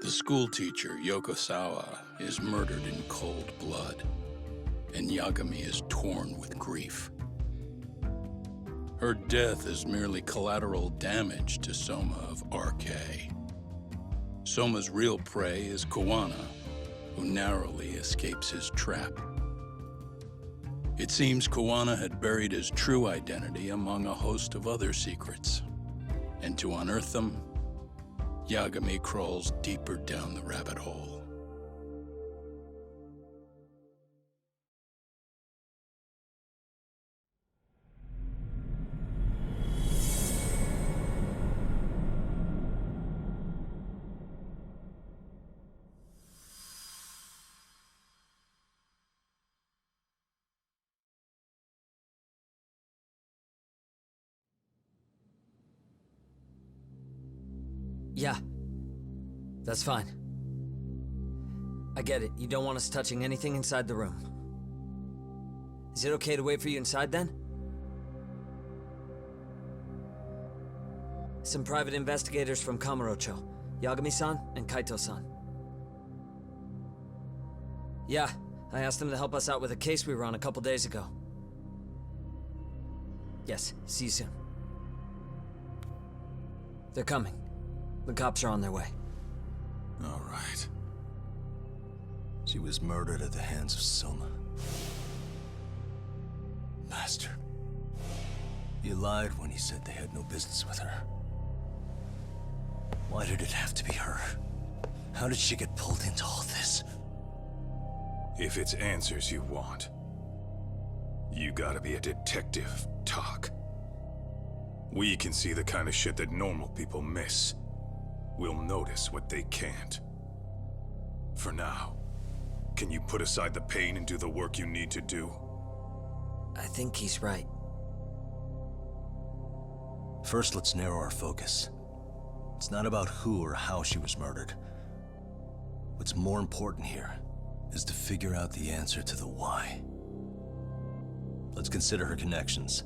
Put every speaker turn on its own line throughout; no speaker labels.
The schoolteacher, Yokosawa, is murdered in cold blood, and Yagami is torn with grief. Her death is merely collateral damage to Soma of RK. Soma's real prey is Kawana, who narrowly escapes his trap. It seems Kawana had buried his true identity among a host of other secrets, and to unearth them, Yagami crawls deeper down the rabbit hole.
Yeah. That's fine. I get it. You don't want us touching anything inside the room. Is it okay to wait for you inside then? Some private investigators from Kamurocho. Yagami-san and Kaito-san. Yeah, I asked them to help us out with a case we were on a couple days ago. Yes, see you soon. They're coming. The cops are on their way.
All right. She was murdered at the hands of Soma. Bastard. He lied when he said they had no business with her. Why did it have to be her? How did she get pulled into all this?
If it's answers you want, you gotta be a detective, Talk. We can see the kind of shit that normal people miss. We'll notice what they can't. For now, can you put aside the pain and do the work you need to do?
I think he's right.
First, let's narrow our focus. It's not about who or how she was murdered. What's more important here is to figure out the answer to the why. Let's consider her connections.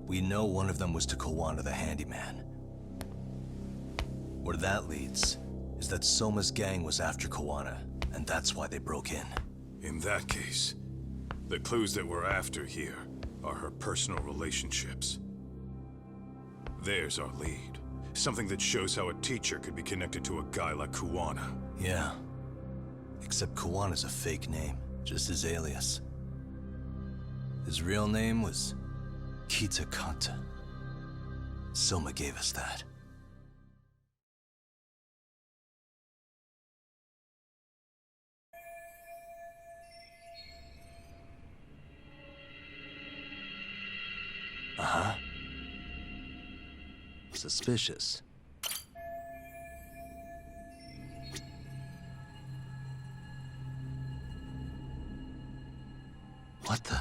We know one of them was to Kawana the handyman. Where that leads is that Soma's gang was after Kawana, and that's why they broke in.
In that case, the clues that we're after here are her personal relationships. There's our lead. Something that shows how a teacher could be connected to a guy like Kawana.
Yeah. Except Kawana's a fake name, just his alias. His real name was Kitakata. Soma gave us that. Uh-huh. Suspicious. What the?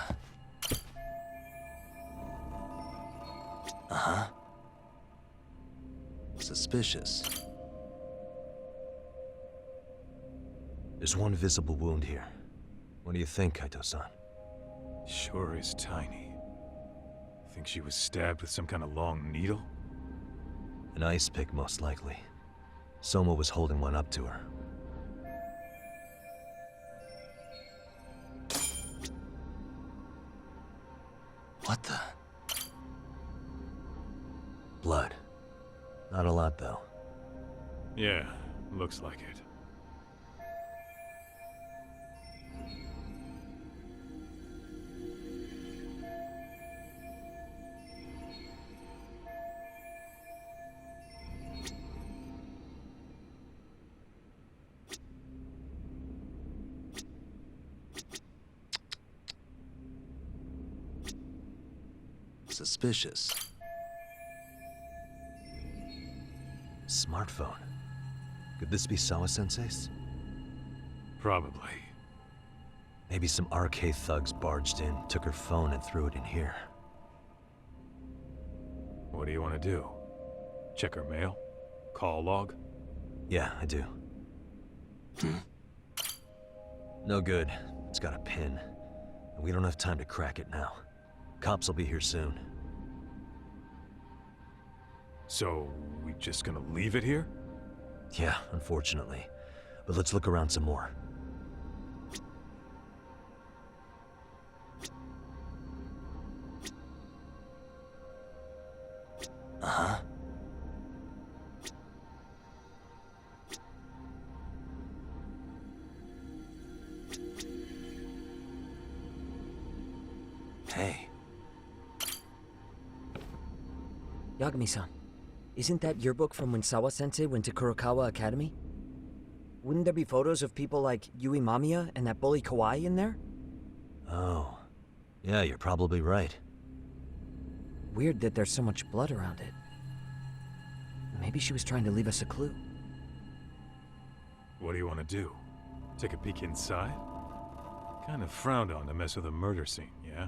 Uh-huh. Suspicious.
There's one visible wound here. What do you think, Kaito-san?
Sure is tiny. Think she was stabbed with some kind of long needle?
An ice pick, most likely. Soma was holding one up to her.
What the?
Blood. Not a lot, though.
Yeah, looks like it.
Suspicious.
Smartphone. Could this be Sawa-sensei's?
Probably.
Maybe some RK thugs barged in, took her phone, and threw it in here.
What do you want to do? Check her mail? Call log?
Yeah, I do. No good. It's got a pin. And we don't have time to crack it now. Cops will be here soon.
So, we just gonna leave it here?
Yeah, unfortunately. but let's look around some more. Uh-huh. Hey.
Yagami-san, isn't that yearbook from when Sawa-sensei went to Kurokawa Academy? Wouldn't there be photos of people like Yui Mamiya and that bully Kawaii in there?
Oh. Yeah, you're probably right.
Weird that there's so much blood around it. Maybe she was trying to leave us a clue.
What do you want to do? Take a peek inside? Kind of frowned on to mess with a murder scene, yeah?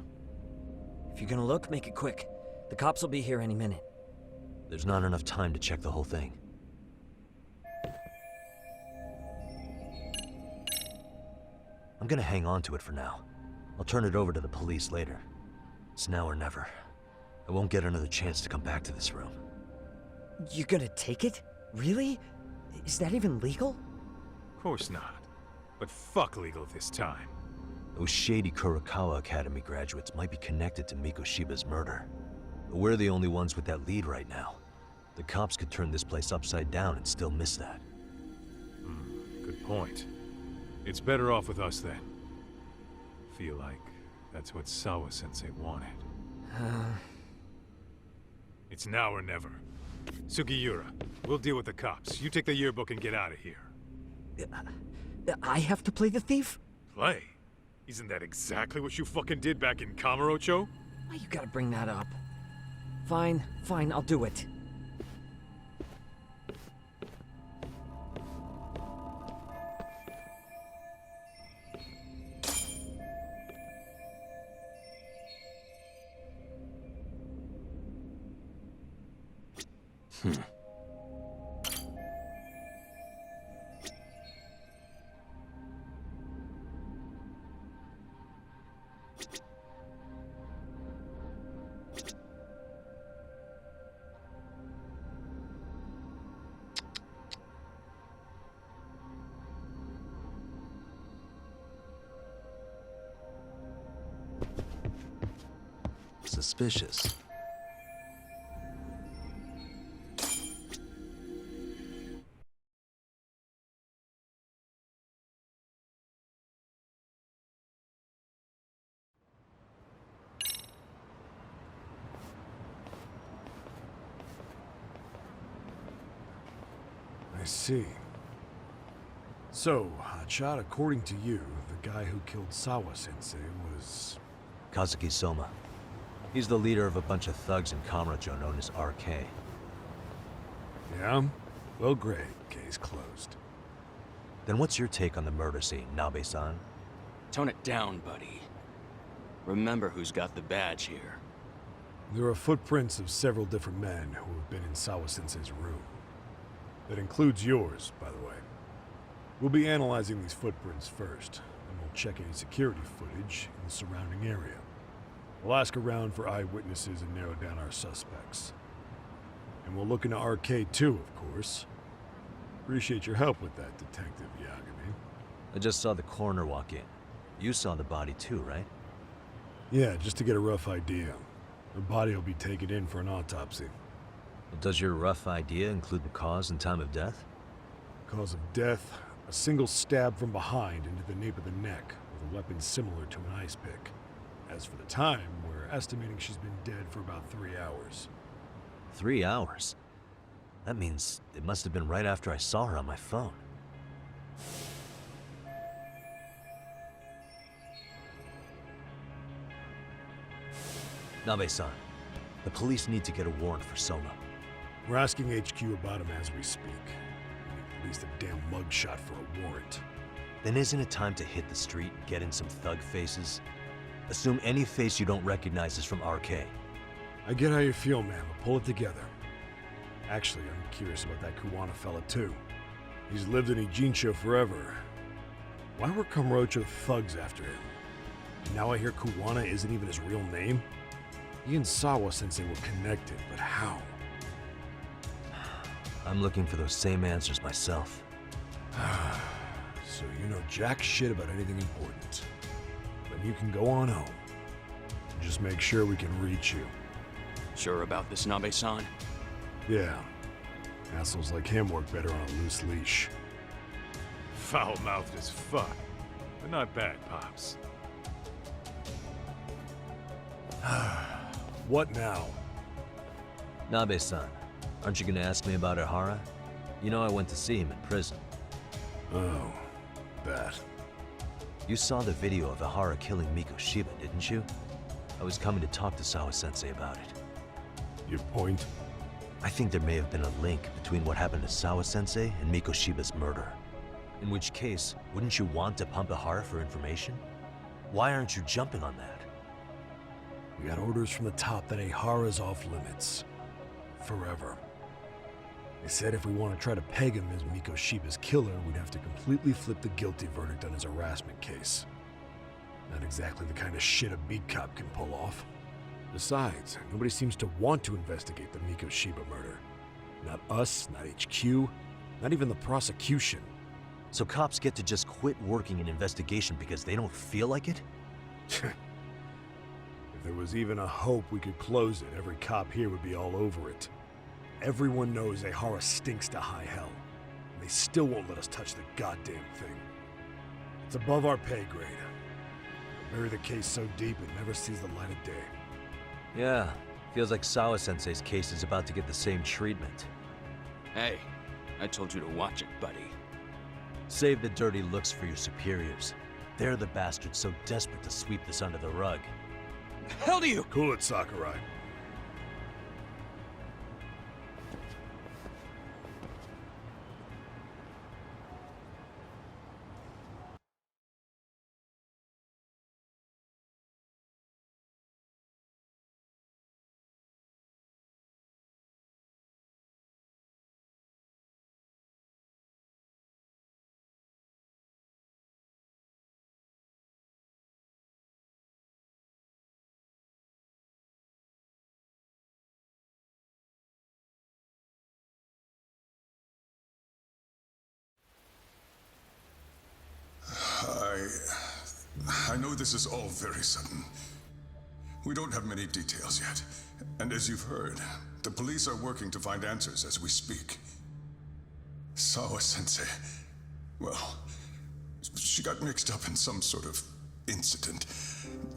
If you're gonna look, make it quick. The cops will be here any minute.
There's not enough time to check the whole thing. I'm gonna hang on to it for now. I'll turn it over to the police later. It's now or never. I won't get another chance to come back to this room.
You're gonna take it? Really? Is that even legal?
Of course not. But fuck legal this time.
Those shady Kurokawa Academy graduates might be connected to Mikoshiba's murder. But we're the only ones with that lead right now. The cops could turn this place upside down and still miss that.
Good point. It's better off with us then. Feel like that's what Sawa-sensei wanted. It's now or never. Sugiura, we'll deal with the cops. You take the yearbook and get out of here.
I have to play the thief?
Play? Isn't that exactly what you fucking did back in Kamurocho?
Why you gotta bring that up? Fine, I'll do it.
Suspicious.
I see. So, Hotshot, according to you, the guy who killed Sawa-sensei was...
Kazuki Soma. He's the leader of a bunch of thugs in Kamurocho known as RK.
Yeah? Well, great. Case closed.
Then what's your take on the murder scene, Nabe-san?
Tone it down, buddy. Remember who's got the badge here.
There are footprints of several different men who have been in Sawa-sensei's room. That includes yours, by the way. We'll be analyzing these footprints first, and we'll check any security footage in the surrounding area. We'll ask around for eyewitnesses and narrow down our suspects. And we'll look into RK too, of course. Appreciate your help with that, Detective Yagami.
I just saw the coroner walk in. You saw the body too, right?
Yeah, just to get a rough idea. The body will be taken in for an autopsy.
Does your rough idea include the cause and time of death?
Cause of death, a single stab from behind into the nape of the neck with a weapon similar to an ice pick. As for the time, we're estimating she's been dead for about 3 hours.
3 hours? That means it must have been right after I saw her on my phone. Nabe-san, the police need to get a warrant for Soma.
We're asking HQ about him as we speak. We need at least a damn mugshot for a warrant.
Then isn't it time to hit the street, get in some thug faces? Assume any face you don't recognize is from RK.
I get how you feel, man, but pull it together. Actually, I'm curious about that Kuwana fella, too. He's lived in Ijncho forever. Why were Kamurocho thugs after him? And now I hear Kuwana isn't even his real name? He and Sawa-sensei were connected, but how?
I'm looking for those same answers myself.
so you know jack shit about anything important. Then you can go on home. Just make sure we can reach you.
Sure about this, Nabe-san?
Yeah. Assholes like him work better on a loose leash.
Foul-mouthed as fuck, but not bad, Pops.
What now?
Nabe-san, aren't you gonna ask me about Ihara? You know I went to see him in prison.
Oh, that.
You saw the video of Ihara killing Mikoshiba, didn't you? I was coming to talk to Sawa-sensei about it.
Your point?
I think there may have been a link between what happened to Sawa-sensei and Mikoshiba's murder. In which case, wouldn't you want to pump Ihara for information? Why aren't you jumping on that?
We got orders from the top that Ihara's off limits. Forever. They said if we want to try to peg him as Mikoshiba's killer, we'd have to completely flip the guilty verdict on his harassment case. Not exactly the kind of shit a beat cop can pull off. Besides, nobody seems to want to investigate the Mikoshiba murder. Not us, not HQ, not even the prosecution.
So cops get to just quit working an investigation because they don't feel like it?
If there was even a hope we could close it, every cop here would be all over it. Everyone knows Ihara stinks to high hell, and they still won't let us touch the goddamn thing. It's above our pay grade. We'll bury the case so deep it never sees the light of day.
Yeah, feels like Sawa-sensei's case is about to get the same treatment.
Hey, I told you to watch it, buddy.
Save the dirty looks for your superiors. They're the bastards so desperate to sweep this under the rug.
The hell do you?
Cool it, Sakurai.
I know this is all very sudden. We don't have many details yet. And as you've heard, the police are working to find answers as we speak. Sawa-sensei, well, she got mixed up in some sort of incident.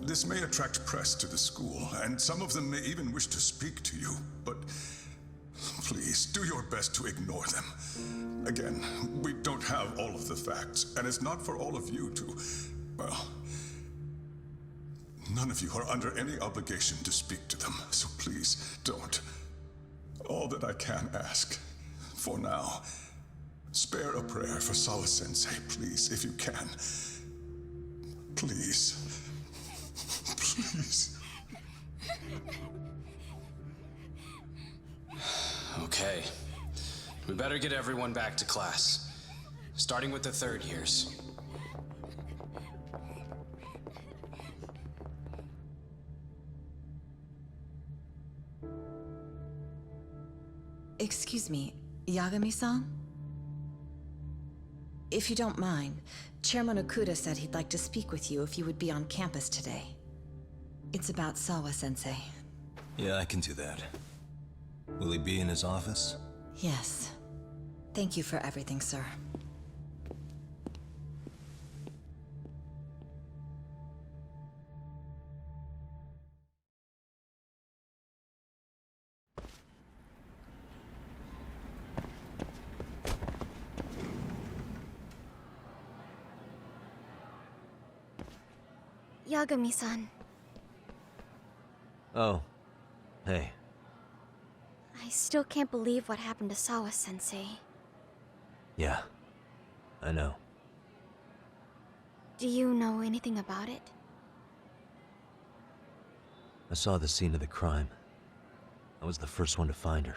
This may attract press to the school, and some of them may even wish to speak to you, but please, do your best to ignore them. Again, we don't have all of the facts, and it's not for all of you to, well, none of you are under any obligation to speak to them, so please, don't. All that I can ask, for now, spare a prayer for Sawa-sensei, please, if you can. Please. Please.
Okay. We better get everyone back to class. Starting with the third years.
Excuse me, Yagami-san? If you don't mind, Chairman Okuda said he'd like to speak with you if you would be on campus today. It's about Sawa-sensei.
Yeah, I can do that. Will he be in his office?
Yes. Thank you for everything, sir.
Yagami-san,
Oh. Hey.
I still can't believe what happened to Sawa-sensei.
Yeah. I know.
Do you know anything about it?
I saw the scene of the crime. I was the first one to find her.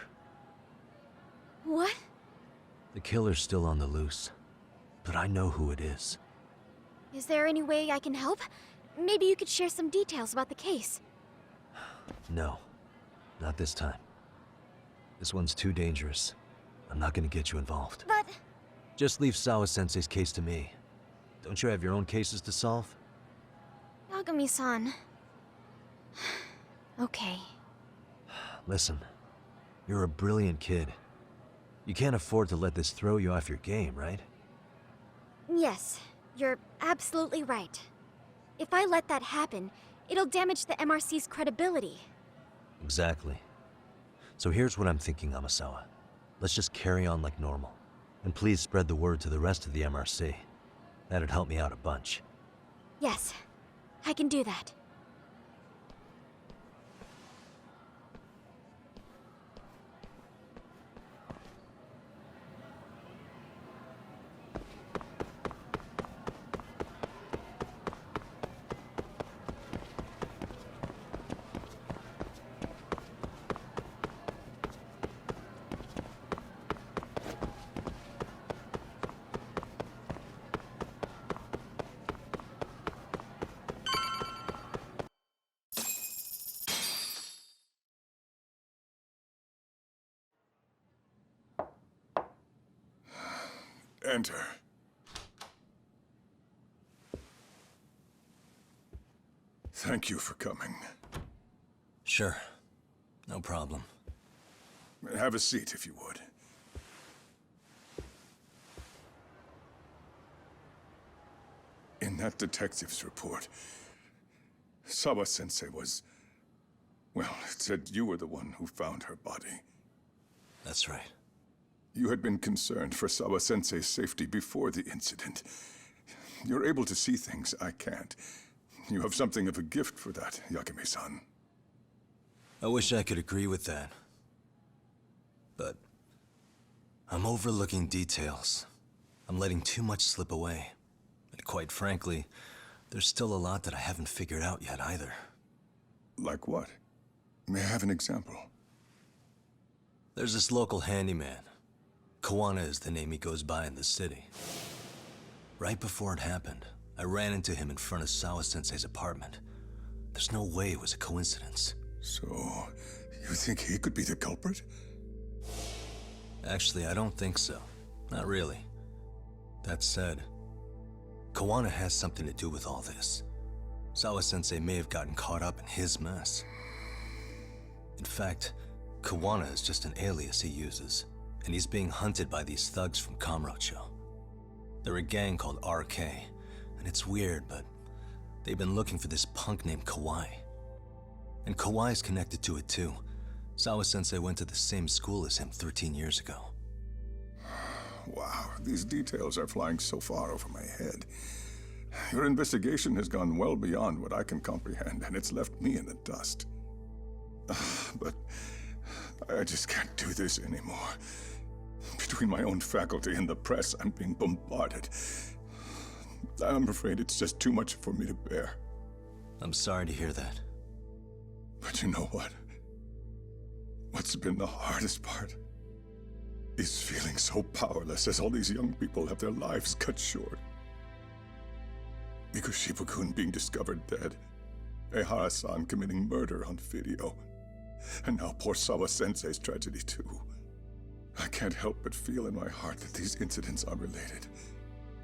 What?
The killer's still on the loose. But I know who it is.
Is there any way I can help? Maybe you could share some details about the case.
No. Not this time. This one's too dangerous. I'm not gonna get you involved.
But...
Just leave Sawa-sensei's case to me. Don't you have your own cases to solve?
Yagami-san. Okay.
Listen, you're a brilliant kid. You can't afford to let this throw you off your game, right?
Yes, you're absolutely right. If I let that happen, it'll damage the MRC's credibility.
Exactly. So here's what I'm thinking, Amasawa. Let's just carry on like normal. And please spread the word to the rest of the MRC. That'd help me out a bunch.
Yes, I can do that.
Enter. Thank you for coming.
Sure. No problem.
Have a seat, if you would. In that detective's report, Sawa-sensei was... well, it said you were the one who found her body.
That's right.
You had been concerned for Sawa-sensei's safety before the incident. You're able to see things I can't. You have something of a gift for that, Yagami-san.
I wish I could agree with that. But I'm overlooking details. I'm letting too much slip away. And quite frankly, there's still a lot that I haven't figured out yet either.
Like what? May I have an example?
There's this local handyman. Kawana is the name he goes by in the city. Right before it happened, I ran into him in front of Sawa-sensei's apartment. There's no way it was a coincidence.
So, you think he could be the culprit?
Actually, I don't think so. Not really. That said, Kawana has something to do with all this. Sawa-sensei may have gotten caught up in his mess. In fact, Kawana is just an alias he uses, and he's being hunted by these thugs from Kamurocho. They're a gang called RK, and it's weird, but they've been looking for this punk named Kawai. And Kawai's connected to it too. Sawa-sensei went to the same school as him 13 years ago.
Wow, these details are flying so far over my head. Your investigation has gone well beyond what I can comprehend, and it's left me in the dust. But I just can't do this anymore. Between my own faculty and the press, I'm being bombarded. I'm afraid it's just too much for me to bear.
I'm sorry to hear that.
But you know what? What's been the hardest part is feeling so powerless as all these young people have their lives cut short. Mikoshima-kun being discovered dead, Ehara-san committing murder on video, and now poor Sawa-sensei's tragedy too. I can't help but feel in my heart that these incidents are related.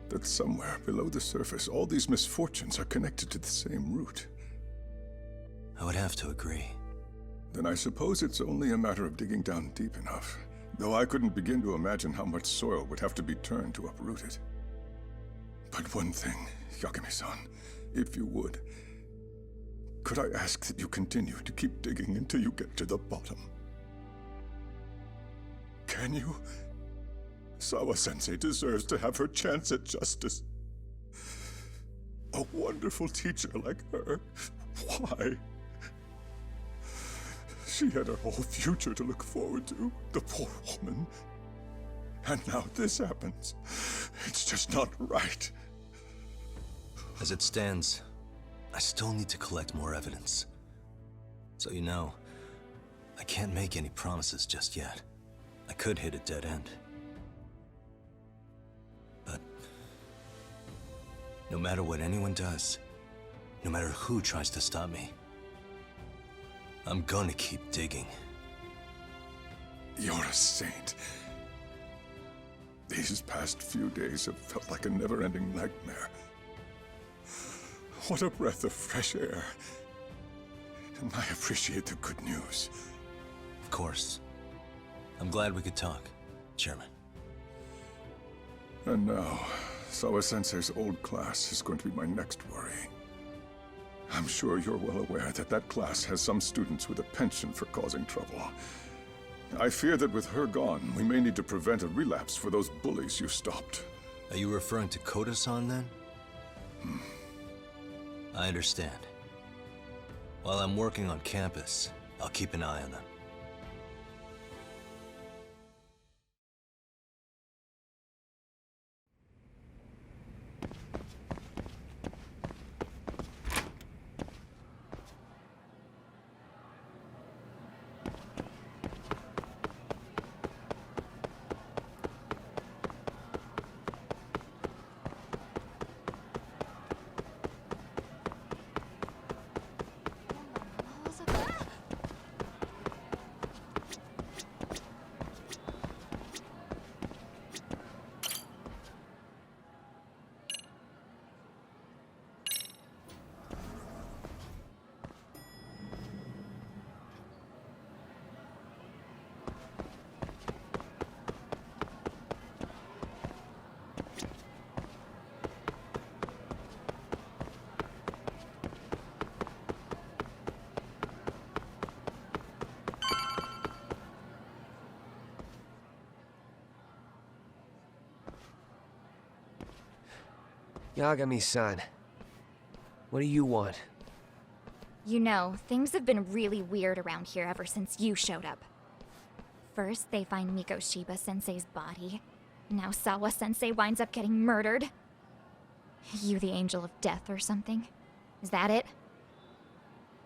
That somewhere below the surface, all these misfortunes are connected to the same root.
I would have to agree.
Then I suppose it's only a matter of digging down deep enough. Though I couldn't begin to imagine how much soil would have to be turned to uproot it. But one thing, Yagami-san, if you would, could I ask that you continue to keep digging until you get to the bottom? Can you? Sawa-sensei deserves to have her chance at justice. A wonderful teacher like her. Why? She had her whole future to look forward to, the poor woman. And now this happens. It's just not right.
As it stands, I still need to collect more evidence. So you know, I can't make any promises just yet. I could hit a dead end. But no matter what anyone does, no matter who tries to stop me, I'm gonna keep digging.
You're a saint. These past few days have felt like a never-ending nightmare. what a breath of fresh air. And I appreciate the good news.
Of course. I'm glad we could talk, Chairman.
And now, Sawa-sensei's old class is going to be my next worry. I'm sure you're well aware that that class has some students with a penchant for causing trouble. I fear that with her gone, we may need to prevent a relapse for those bullies you stopped.
Are you referring to Koda-san, then? I understand. While I'm working on campus, I'll keep an eye on them.
Yagami-san, what do you want?
You know, things have been really weird around here ever since you showed up. First, they find Mikoshiba-sensei's body. Now Sawa-sensei winds up getting murdered. You the angel of death or something? Is that it?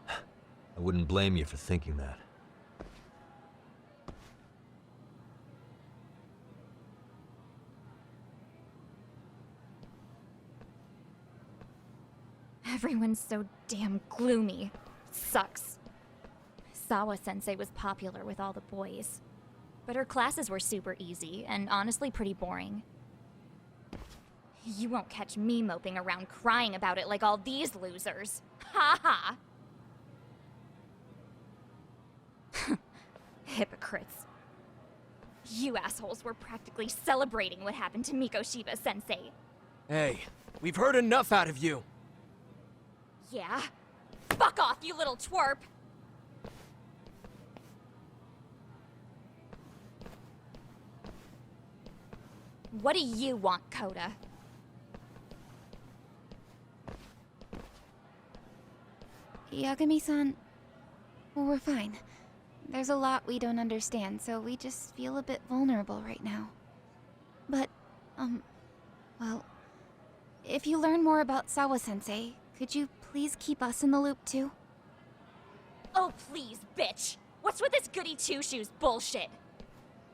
I wouldn't blame you for thinking that.
Everyone's so damn gloomy. It sucks. Sawa-sensei was popular with all the boys. But her classes were super easy, and honestly pretty boring. You won't catch me moping around crying about it like all these losers. Ha ha! Hypocrites. You assholes were practically celebrating what happened to Mikoshiba-sensei.
Hey, we've heard enough out of you!
Yeah? Fuck off, you little twerp! What do you want, Koda?
Yagami-san, we're fine. There's a lot we don't understand, so we just feel a bit vulnerable right now. But, well, if you learn more about Sawa-sensei, could you please keep us in the loop too?
Oh, please, bitch! What's with this goody two-shoes bullshit?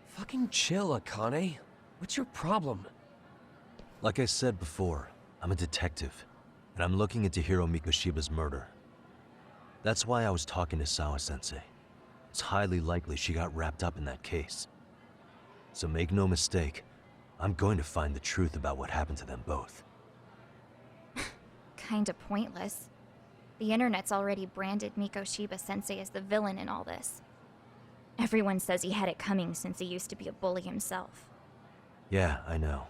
Fucking chill, Akane. What's your problem?
Like I said before, I'm a detective, and I'm looking into Hiro Mikoshiba's murder. That's why I was talking to Sawa-sensei. It's highly likely she got wrapped up in that case. So make no mistake, I'm going to find the truth about what happened to them both.
Kinda pointless. The internet's already branded Mikoshiba-sensei as the villain in all this. Everyone says he had it coming since he used to be a bully himself.
Yeah, I know.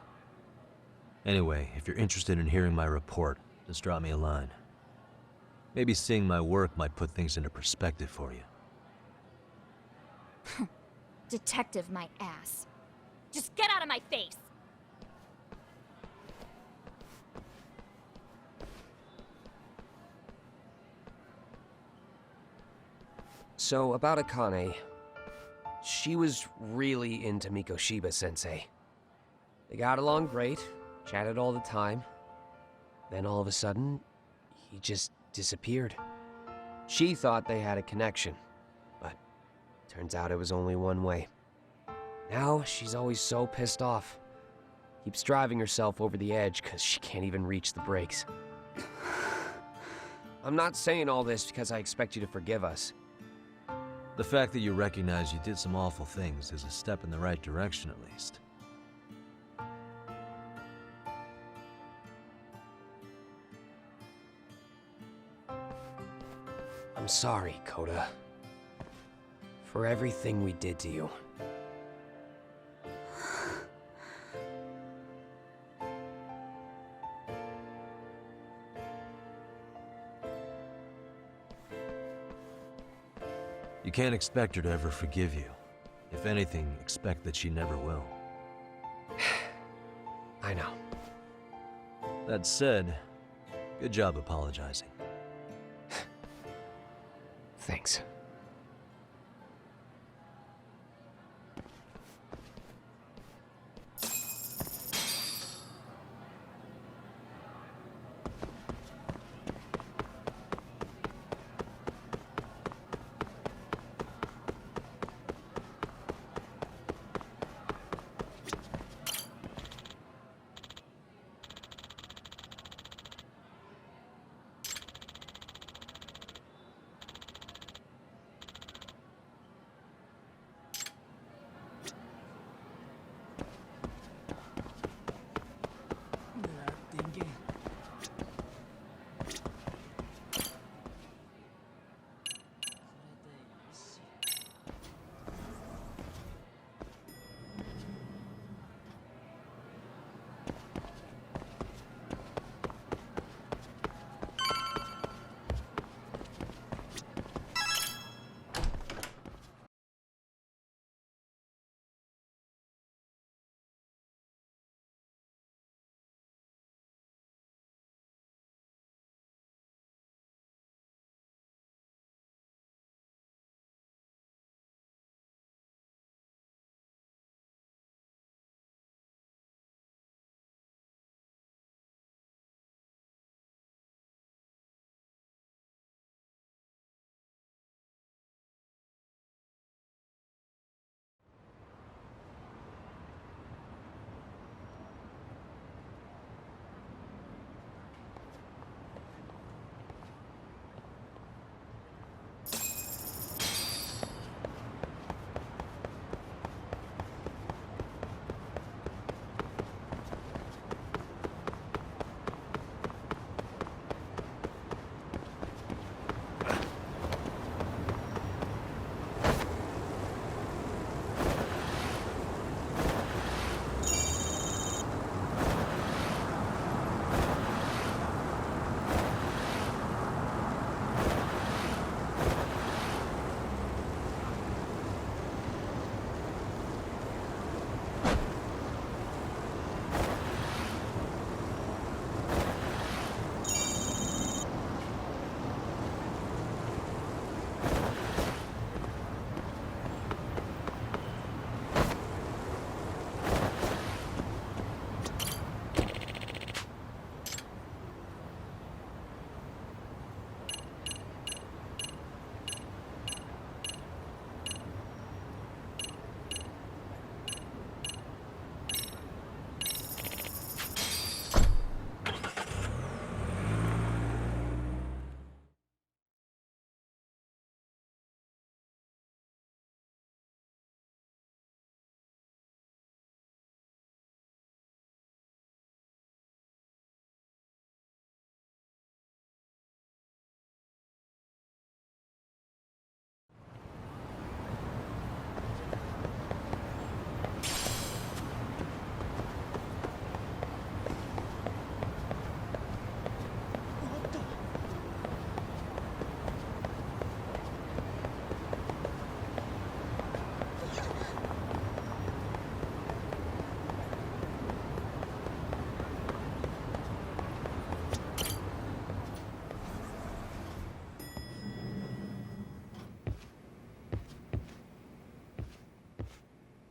Anyway, if you're interested in hearing my report, just drop me a line. Maybe seeing my work might put things into perspective for you.
Detective my ass. Just get out of my face!
So, about Akane. She was really into Mikoshiba-sensei. They got along great, chatted all the time. Then all of a sudden, he just disappeared. She thought they had a connection, but turns out it was only one way. Now, she's always so pissed off. Keeps driving herself over the edge because she can't even reach the brakes. I'm not saying all this because I expect you to forgive us.
The fact that you recognize you did some awful things is a step in the right direction, at least.
I'm sorry, Koda. For everything we did to you.
You can't expect her to ever forgive you. If anything, expect that she never will.
I know.
That said, good job apologizing.
Thanks.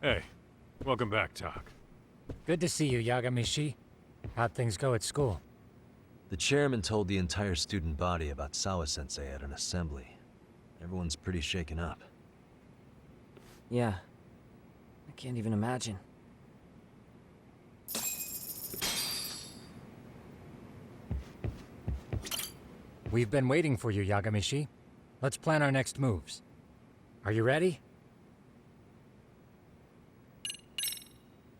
Hey, welcome back, Tak.
Good to see you, Yagamishi. How'd things go at school?
The chairman told the entire student body about Sawa-sensei at an assembly. Everyone's pretty shaken up.
Yeah. I can't even imagine.
We've been waiting for you, Yagamishi. Let's plan our next moves. Are you ready?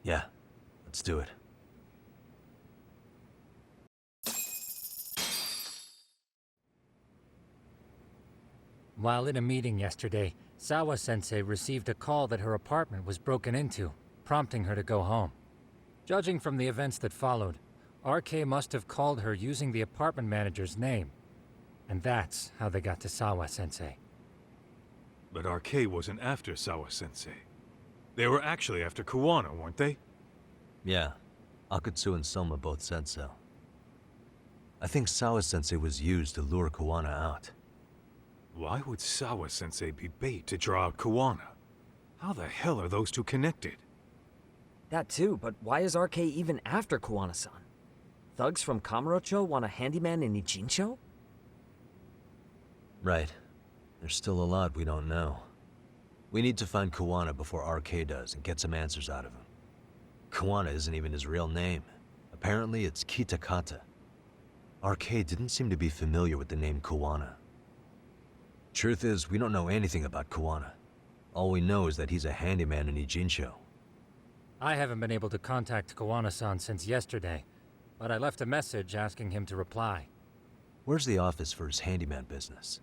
Yeah, let's do it.
While in a meeting yesterday, Sawa-sensei received a call that her apartment was broken into, prompting her to go home. Judging from the events that followed, RK must have called her using the apartment manager's name. And that's how they got to Sawa-sensei.
But RK wasn't after Sawa-sensei. They were actually after Kuwana, weren't they?
Yeah, Akutsu and Soma both said so. I think Sawa-sensei was used to lure Kuwana out.
Why would Sawa-sensei be bait to draw out Kuwana? How the hell are those two connected?
That too, but why is RK even after Kuwana-san? Thugs from Kamurocho want a handyman in Ijncho?
Right. There's still a lot we don't know. We need to find Kuwana before RK does and get some answers out of him. Kuwana isn't even his real name. Apparently it's Kitakata. RK didn't seem to be familiar with the name Kuwana. Truth is, we don't know anything about Kuwana. All we know is that he's a handyman in Ijncho.
I haven't been able to contact Kuwana-san since yesterday, but I left a message asking him to reply.
Where's the office for his handyman business?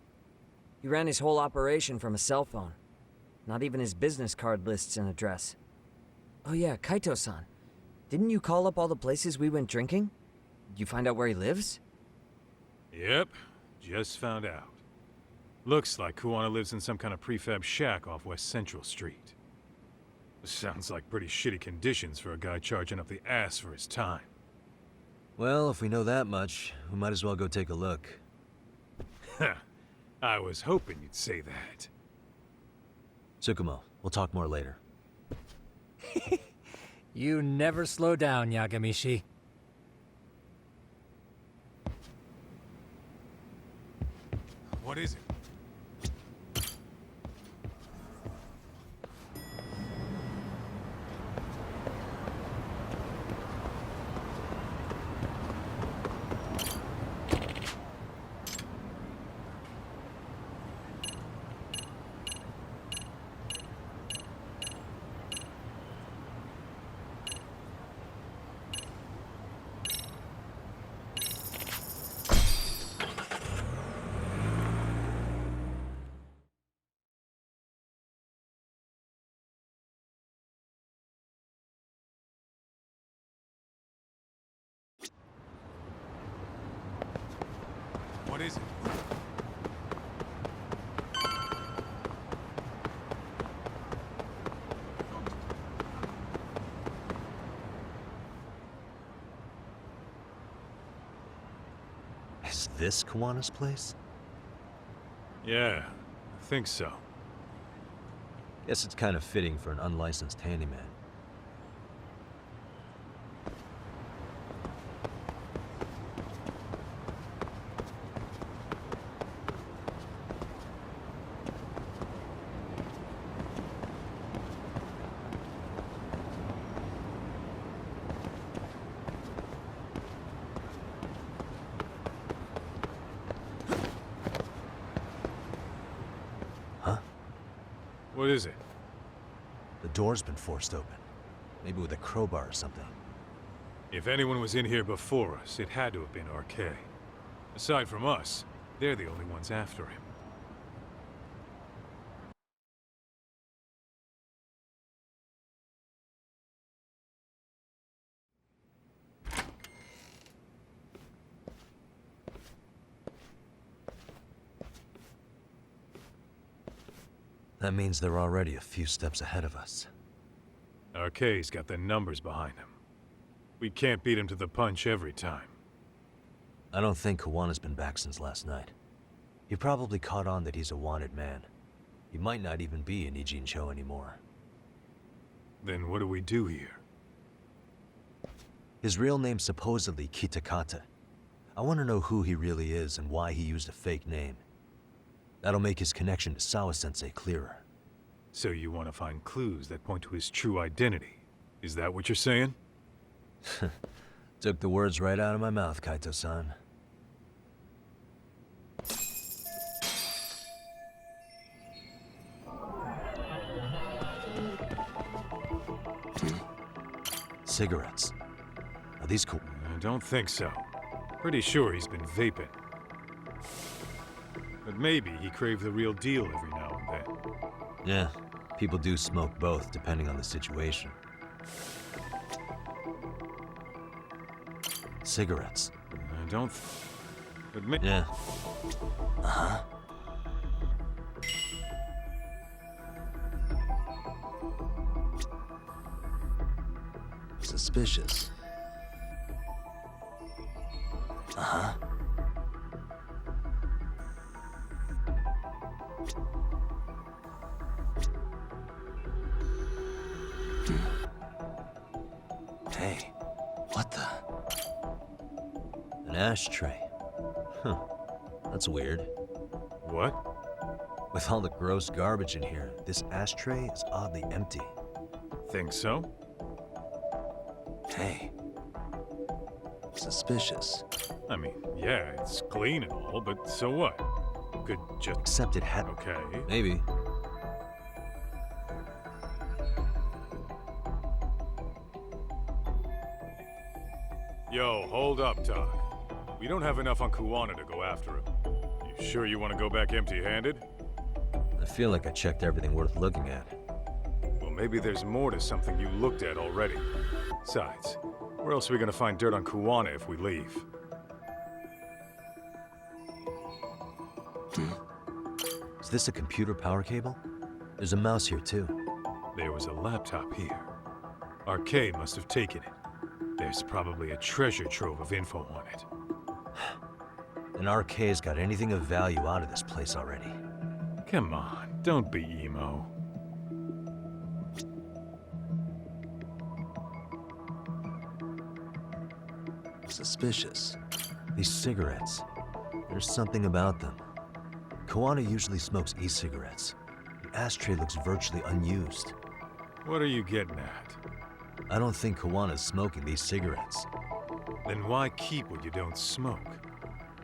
He ran his whole operation from a cell phone. Not even his business card lists an address. Oh yeah, Kaito-san. Didn't you call up all the places we went drinking? Did you find out where he lives?
Yep, just found out. Looks like Kuwana lives in some kind of prefab shack off West Central Street. Sounds like pretty shitty conditions for a guy charging up the ass for his time.
Well, if we know that much, we might as well go take a look.
I was hoping you'd say that.
Tsukumo, we'll talk more later.
You never slow down, Yagamishi.
What is it? What is it?
Is this Kuwana's place?
Yeah, I think so.
Guess it's kind of fitting for an unlicensed handyman.
What is it?
The door's been forced open. Maybe with a crowbar or something.
If anyone was in here before us, it had to have been RK. Aside from us, they're the only ones after him.
That means they're already a few steps ahead of us.
RK's got the numbers behind him. We can't beat him to the punch every time.
I don't think Kuwana's been back since last night. He probably caught on that he's a wanted man. He might not even be in Ijncho anymore.
Then what do we do here?
His real name's supposedly Kitakata. I want to know who he really is and why he used a fake name. That'll make his connection to Sawa-sensei clearer.
So you want to find clues that point to his true identity? Is that what you're saying?
Took the words right out of my mouth, Kaito-san. Cigarettes. Are these cool?
I don't think so. Pretty sure he's been vaping. But maybe he craved the real deal every now and then.
Yeah, people do smoke both, depending on the situation. Cigarettes.
I don't... But
yeah. Uh-huh. Suspicious. Uh-huh. Hey, what the? An ashtray. Huh. That's weird.
What?
With all the gross garbage in here, this ashtray is oddly empty.
Think so?
Hey. Suspicious.
I mean, yeah, it's clean and all, but so what? Could just...
Except it had...
Okay.
Maybe.
Yo, hold up, Doc. We don't have enough on Kuwana to go after him. You sure you want to go back empty-handed?
I feel like I checked everything worth looking at.
Well, maybe there's more to something you looked at already. Besides, where else are we gonna find dirt on Kuwana if we leave?
Is this a computer power cable? There's a mouse here, too.
There was a laptop here. RK must have taken it. There's probably a treasure trove of info on it.
And RK's got anything of value out of this place already.
Come on, don't be emo.
Suspicious. These cigarettes. There's something about them. Kuwana usually smokes e-cigarettes. The ashtray looks virtually unused.
What are you getting at?
I don't think Kuwana's smoking these cigarettes.
Then why keep what you don't smoke?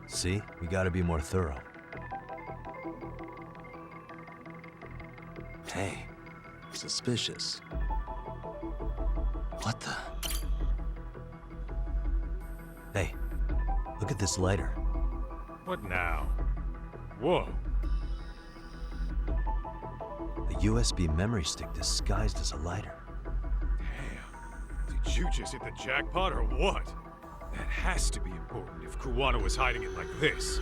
See? We gotta be more thorough. Hey. Suspicious. What the? Hey. Look at this lighter.
What now? Whoa.
A USB memory stick disguised as a lighter.
Damn. Did you just hit the jackpot or what? That has to be important if Kuwana was hiding it like this.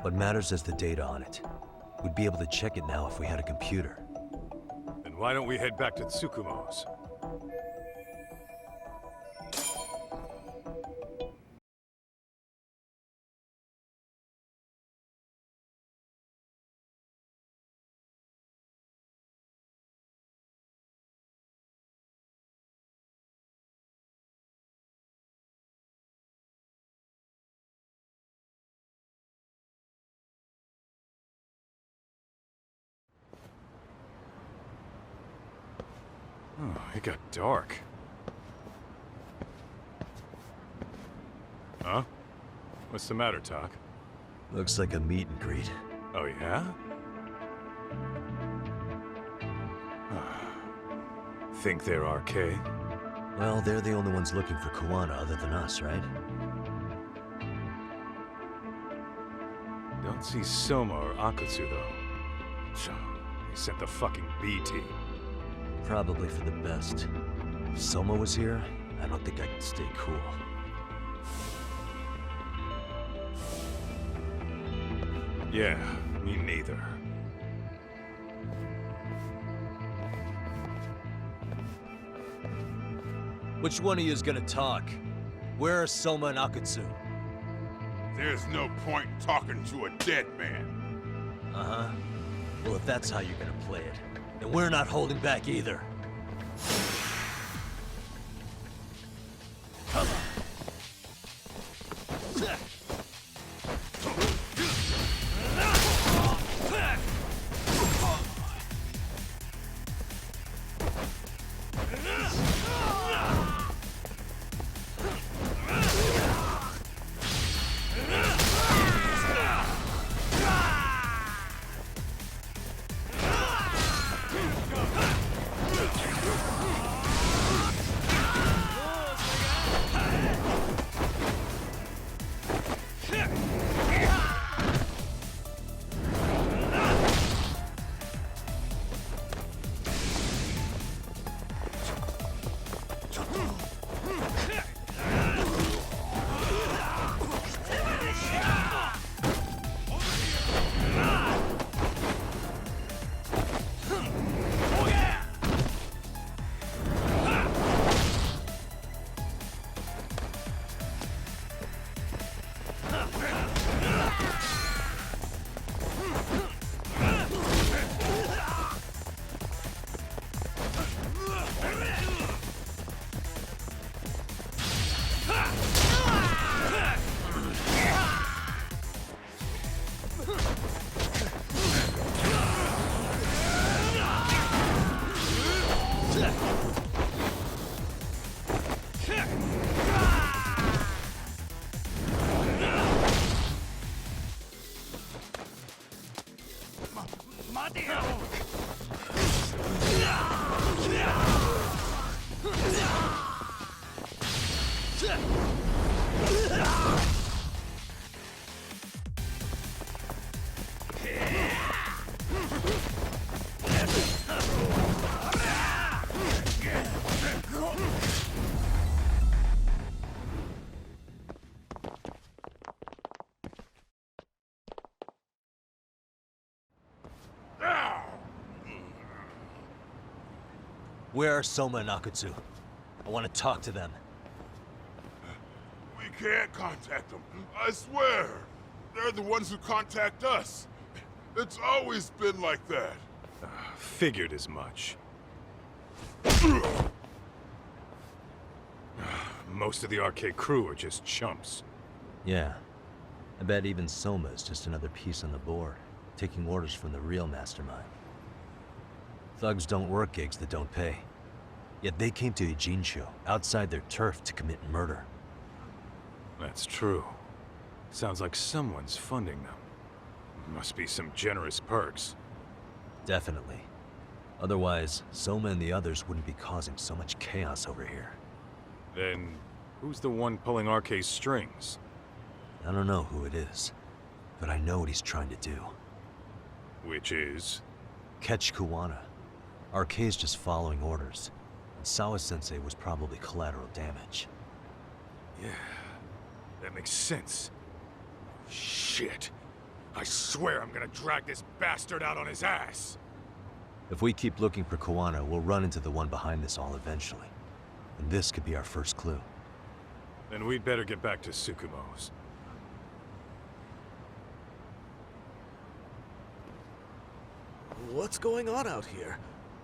What matters is the data on it. We'd be able to check it now if we had a computer.
Then why don't we head back to Tsukumo's? Oh, it got dark. Huh? What's the matter, Doc?
Looks like a meet and greet.
Oh, yeah? Think they're RK?
Well, they're the only ones looking for Kuwana other than us, right?
Don't see Soma or Akutsu, though. So, they sent the fucking B team.
Probably for the best. If Soma was here, I don't think I could stay cool.
Yeah, me neither.
Which one of you is gonna talk? Where are Soma and Akutsu?
There's no point in talking to a dead man.
Uh-huh. Well, if that's how you're gonna play it, then we're not holding back either. Come on. Where are Soma and Akutsu? I want to talk to them.
We can't contact them. I swear. They're the ones who contact us. It's always been like that.
Figured as much. Most of the arcade crew are just chumps.
Yeah. I bet even Soma is just another piece on the board, taking orders from the real mastermind. Thugs don't work gigs that don't pay. Yet they came to Ijncho, outside their turf, to commit murder.
That's true. Sounds like someone's funding them. Must be some generous perks.
Definitely. Otherwise, Soma and the others wouldn't be causing so much chaos over here.
Then, who's the one pulling RK's strings?
I don't know who it is, but I know what he's trying to do.
Which is?
Catch Kuwana. RK's just following orders, and Sawa-sensei was probably collateral damage.
Yeah, that makes sense. Shit. I swear I'm gonna drag this bastard out on his ass!
If we keep looking for Kuwana, we'll run into the one behind this all eventually. And this could be our first clue.
Then we'd better get back to Tsukumo's.
What's going on out here?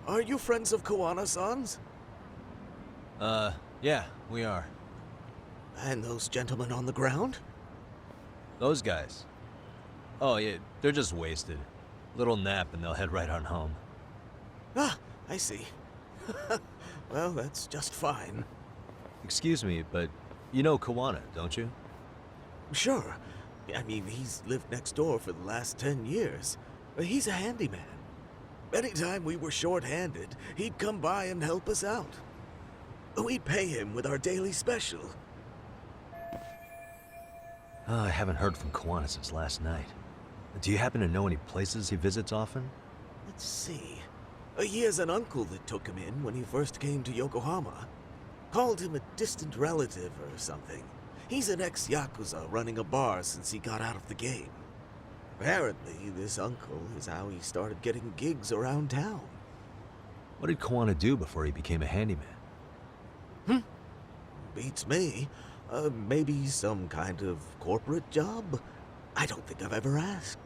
Are you friends of Kuwana-san's?
Yeah, we are.
And those gentlemen on the ground?
Those guys? Oh, yeah, they're just wasted. Little nap and they'll head right on home.
Ah, I see. Well, that's just fine.
Excuse me, but you know Kuwana, don't you?
Sure. I mean, he's lived next door for the last 10 years. He's a handyman. Anytime we were short-handed, he'd come by and help us out. We'd pay him with our daily special.
I haven't heard from Kuwana since last night. Do you happen to know any places he visits often?
Let's see. He has an uncle that took him in when he first came to Yokohama. Called him a distant relative or something. He's an ex-Yakuza running a bar since he got out of the game. Apparently, this uncle is how he started getting gigs around town.
What did Kuwana do before he became a handyman?
Beats me. Maybe some kind of corporate job? I don't think I've ever asked.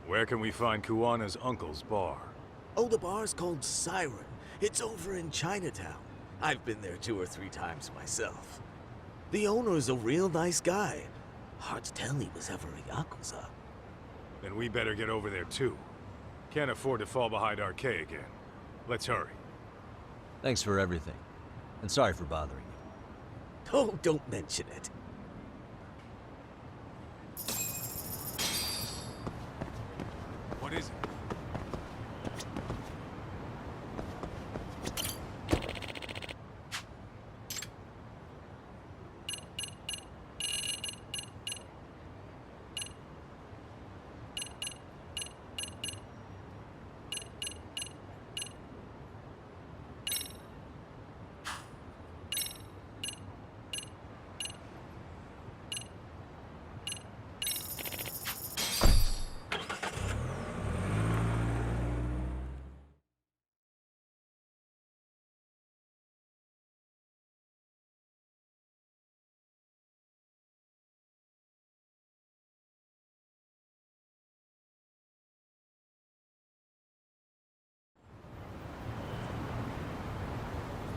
Where can we find Kuwana's uncle's bar?
Oh, the bar's called Siren. It's over in Chinatown. I've been there 2 or 3 times myself. The owner's a real nice guy. Hard to tell he was ever a Yakuza.
Then we better get over there too. Can't afford to fall behind RK again. Let's hurry.
Thanks for everything. And sorry for bothering you.
Oh, don't mention it.
What is it?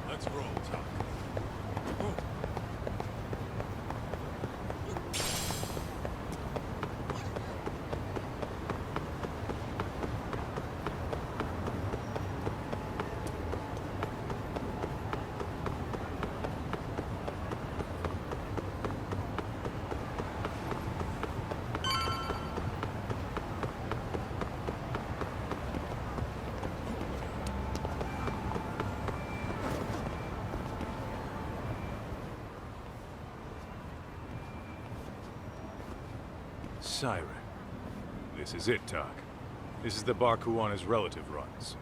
Let's roll, Tuck. Siren. This is it, Doc. This is the bar Kuwana's relative runs.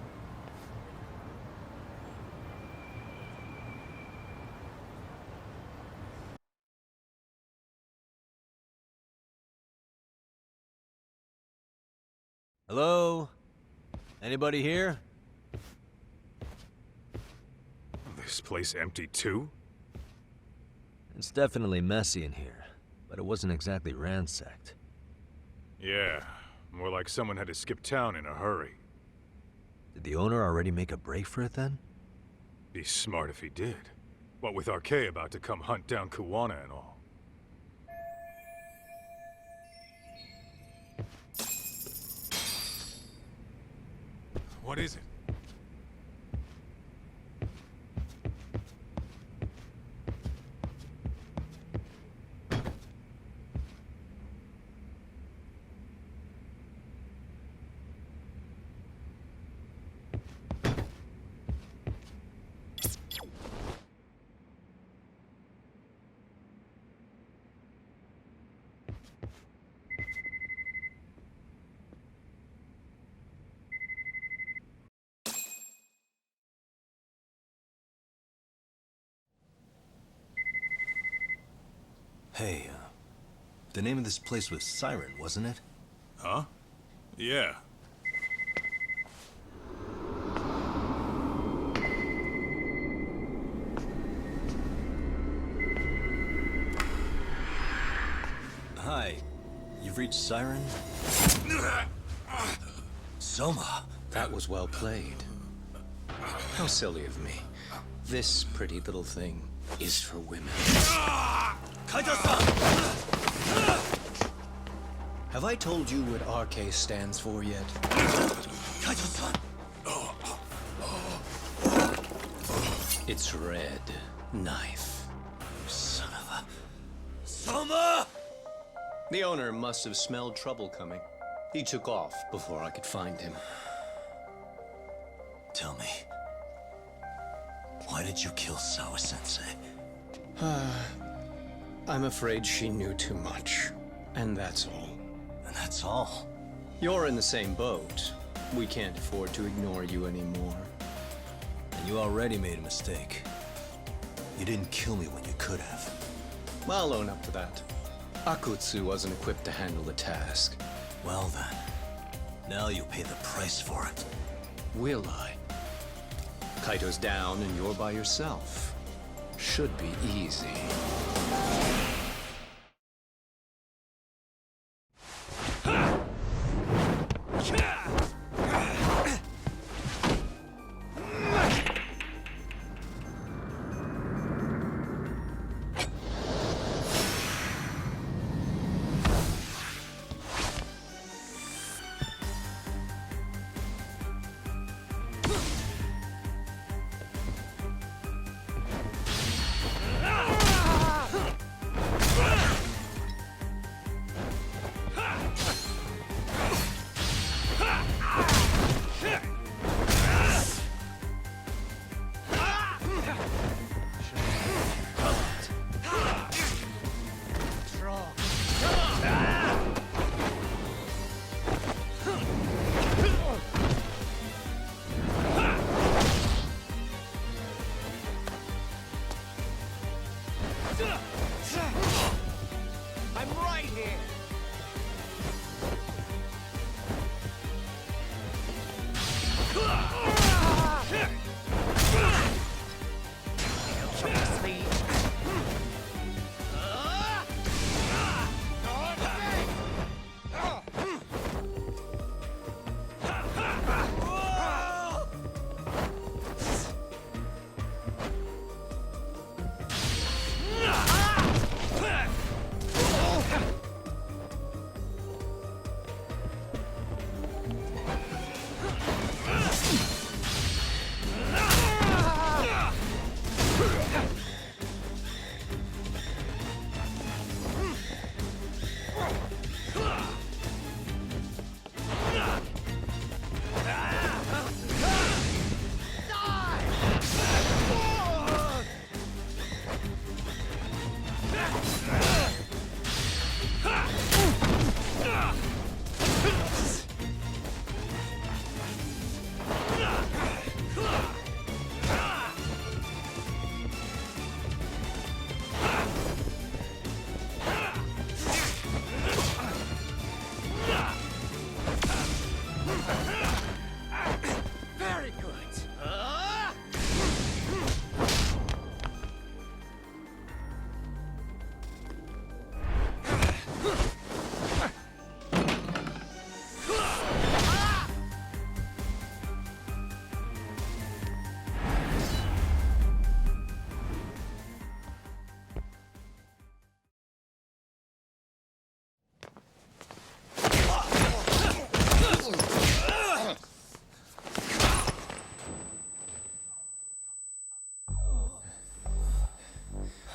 Hello? Anybody here?
This place empty too?
It's definitely messy in here, but it wasn't exactly ransacked.
Yeah, more like someone had to skip town in a hurry.
Did the owner already make a break for it then?
Be smart if he did. What with RK about to come hunt down Kuwana and all. What is it?
Hey, the name of this place was Siren, wasn't it?
Huh? Yeah.
Hi. You've reached Siren? Soma.
That was well played. How silly of me. This pretty little thing is for women.
Kaito-san!
Have I told you what RK stands for yet?
Kaito-san!
It's Red Knife.
Son of a... Soma!
The owner must have smelled trouble coming. He took off before I could find him.
Tell me, why did you kill Sawa-sensei?
I'm afraid she knew too much. And that's all.
And that's all?
You're in the same boat. We can't afford to ignore you anymore.
And you already made a mistake. You didn't kill me when you could have.
I'll own up to that. Akutsu wasn't equipped to handle the task.
Well then, now you'll pay the price for it.
Will I? Kaito's down and you're by yourself. Should be easy.
I'm right here!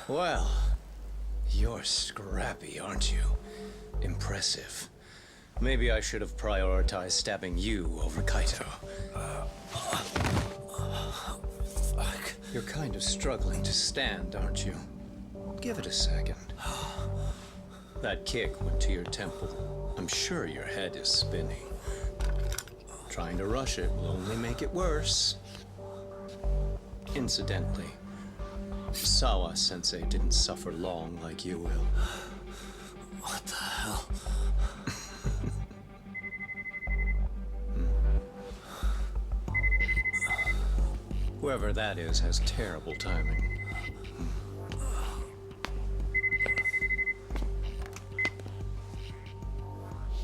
Well, you're scrappy, aren't you? Impressive. Maybe I should have prioritized stabbing you over Kaito. Fuck. You're kind of struggling to stand, aren't you? Give it a second. That kick went to your temple. I'm sure your head is spinning. Trying to rush it will only make it worse. Incidentally, Sawa-sensei didn't suffer long like you will.
What the hell?
Whoever that is has terrible timing.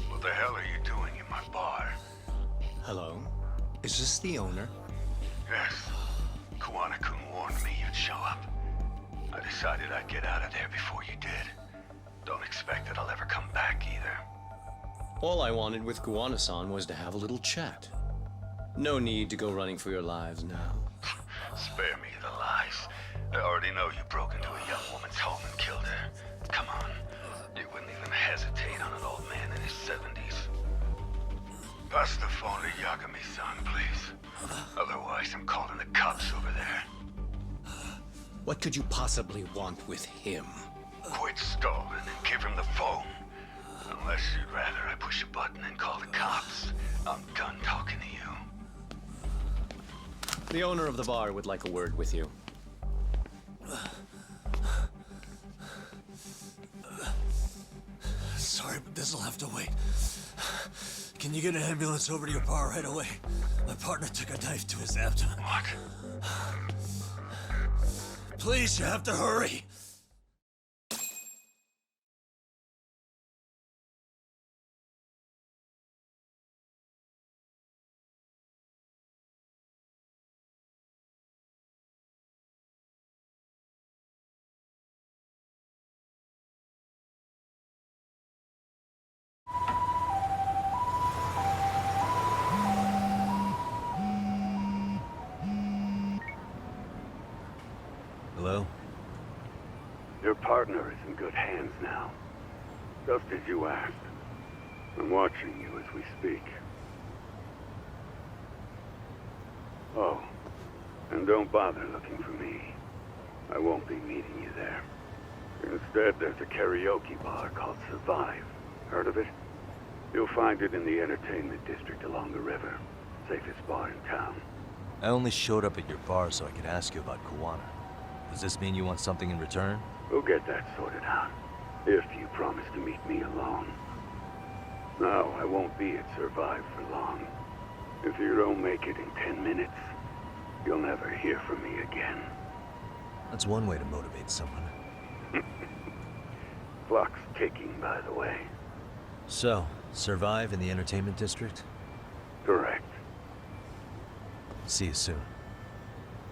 What the hell are you doing in my bar?
Hello? Is this the owner?
Yes. Kuwana-kun warned me you'd show up. I decided I'd get out of there before you did. Don't expect that I'll ever come back either.
All I wanted with Kuwana-san was to have a little chat. No need to go running for your lives now.
Spare me the lies. I already know you broke into a young woman's home and killed her. Come on. You wouldn't even hesitate on an old man in his 70s. Pass the phone to Yagami-san, please. Otherwise, I'm calling the cops over there.
What could you possibly want with him?
Quit stalling and give him the phone. Unless you'd rather I push a button and call the cops. I'm done talking to you.
The owner of the bar would like a word with you.
Sorry, but this'll have to wait. Can you get an ambulance over to your bar right away? My partner took a knife to his abdomen.
What?
Please, you have to hurry.
Hello?
Your partner is in good hands now. Just as you asked. I'm watching you as we speak. Oh, and don't bother looking for me. I won't be meeting you there. Instead, there's a karaoke bar called Survive. Heard of it? You'll find it in the entertainment district along the river. Safest bar in town.
I only showed up at your bar so I could ask you about Kuwana. Does this mean you want something in return?
We'll get that sorted out. If you promise to meet me alone. No, I won't be at Survive for long. If you don't make it in 10 minutes, you'll never hear from me again.
That's one way to motivate someone.
Clock's ticking, by the way.
So, Survive in the entertainment district?
Correct.
See you soon.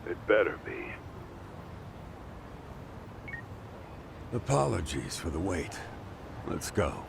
It better be.
Apologies for the wait. Let's go.